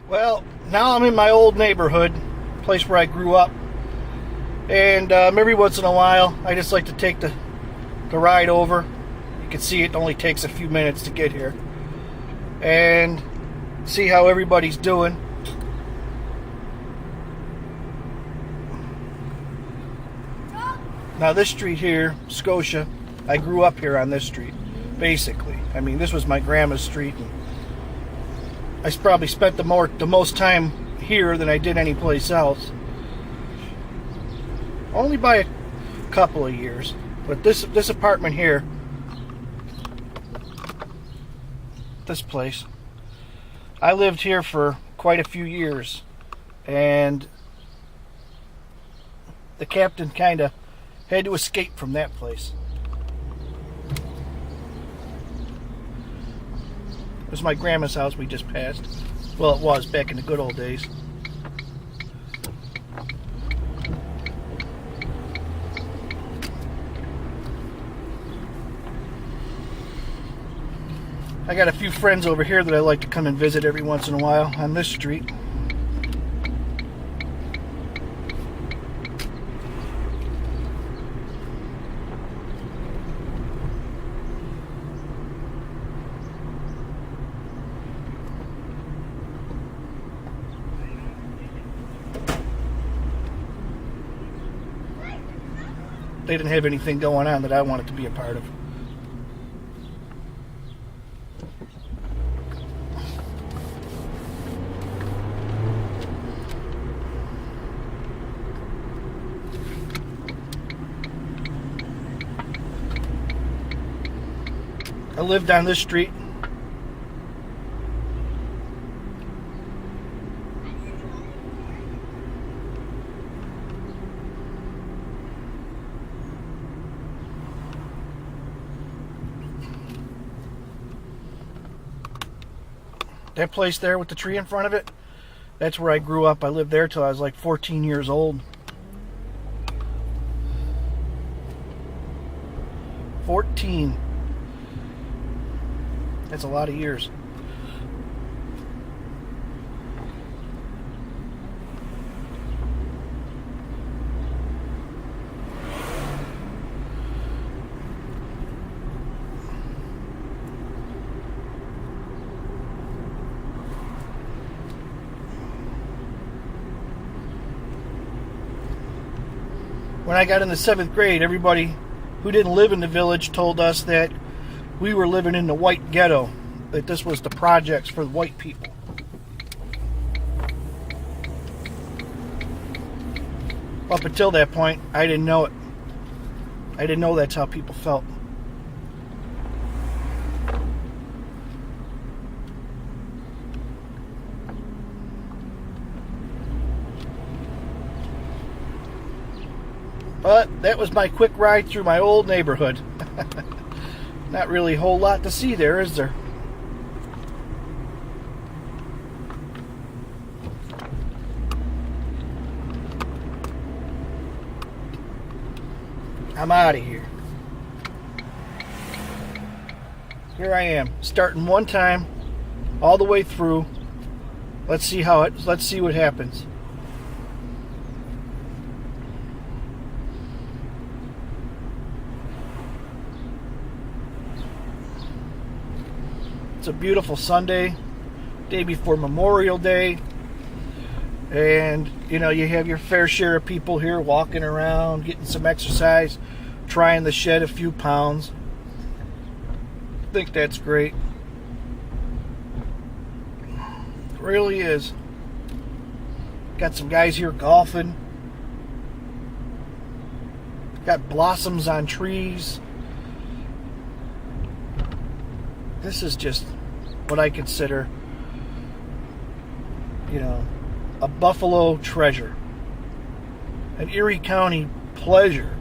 Well, now I'm in my old neighborhood, place where I grew up, and every once in a while I just like to take the ride over. You can see it only takes a few minutes to get here, and see how everybody's doing. Now this street here, Scotia, I grew up here on this street, basically. I mean, this was my grandma's street, and I probably spent the most time here than I did anyplace else. Only by a couple of years. But this apartment here, this place, I lived here for quite a few years, and the captain kind of had to escape from that place. It was my grandma's house we just passed. Well, it was back in the good old days. I got a few friends over here that I like to come and visit every once in a while on this street. They didn't have anything going on that I wanted to be a part of. I lived on this street. That place there with the tree in front of it, that's where I grew up. I lived there till I was like 14 years old. 14. That's a lot of years. When I got in the 7th grade, everybody who didn't live in the village told us that we were living in the white ghetto, that this was the projects for the white people. Up until that point, I didn't know it. I didn't know that's how people felt. But that was my quick ride through my old neighborhood. Not really a whole lot to see there, is there? I'm out of here. Here I am, starting one time, all the way through. Let's see what happens. It's a beautiful Sunday, day before Memorial Day, and you know, you have your fair share of people here walking around, getting some exercise, trying to shed a few pounds. I think that's great. It really is. Got some guys here golfing. Got blossoms on trees. This is just what I consider, you know, a Buffalo treasure, an Erie County pleasure.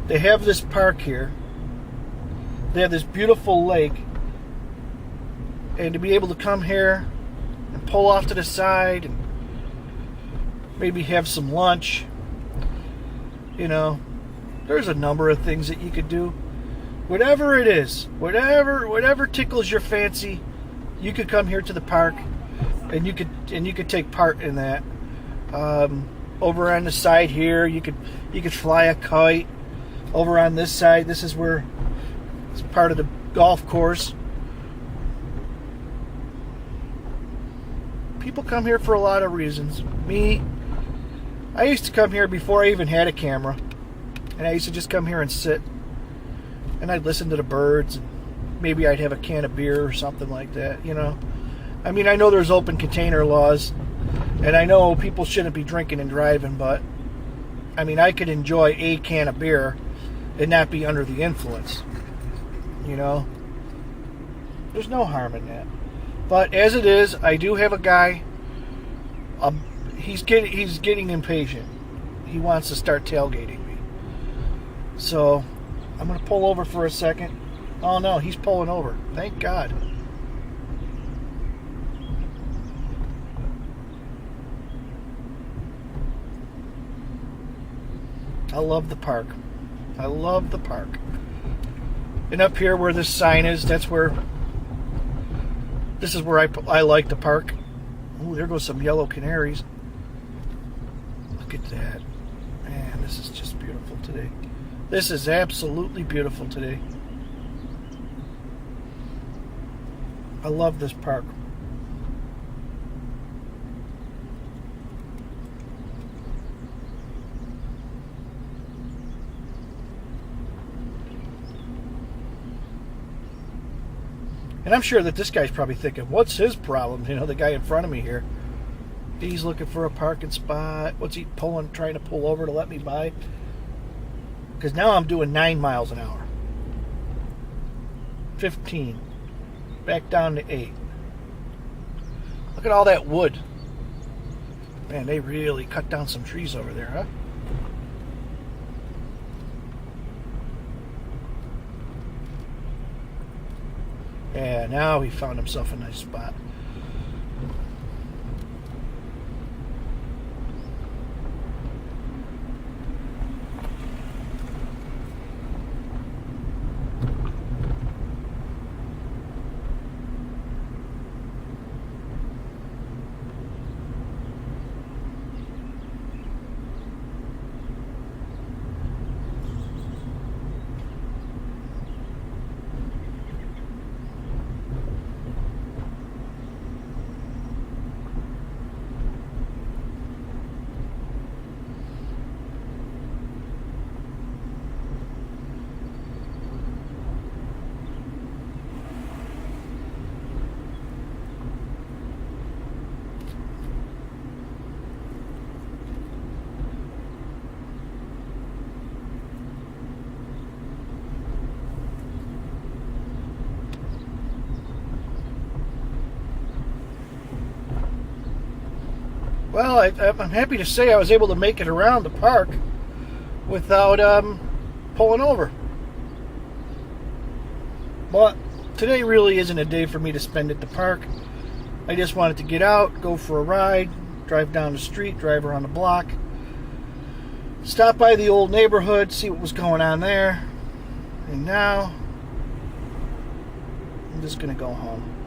They have this park here. They have this beautiful lake, and to be able to come here and pull off to the side and maybe have some lunch, you know, there's a number of things that you could do. Whatever it is, whatever tickles your fancy, you could come here to the park and you could take part in that. Over on the side here, you could fly a kite. Over on this side, this is where it's part of the golf course. People come here for a lot of reasons. I used to come here before I even had a camera, and I used to just come here and sit, and I'd listen to the birds, and maybe I'd have a can of beer or something like that, you know. I mean, I know there's open container laws, and I know people shouldn't be drinking and driving, but I mean, I could enjoy a can of beer and not be under the influence, you know. There's no harm in that. But as it is, I do have a guy. He's getting impatient. He wants to start tailgating me. So I'm going to pull over for a second. Oh no, he's pulling over. Thank God. I love the park. I love the park. And up here where this sign is, this is where I like to park. Ooh, there goes some yellow canaries. Look at that. Man, this is just beautiful today. This is absolutely beautiful today. I love this park. And I'm sure that this guy's probably thinking, what's his problem? You know, the guy in front of me here. He's looking for a parking spot. What's he trying to pull over to let me by? Because now I'm doing 9 miles an hour. 15. Back down to 8. Look at all that wood. Man, they really cut down some trees over there, huh? Yeah, now he found himself a nice spot. Well, I'm happy to say I was able to make it around the park without pulling over. But today really isn't a day for me to spend at the park. I just wanted to get out, go for a ride, drive down the street, drive around the block, stop by the old neighborhood, see what was going on there. And now I'm just going to go home.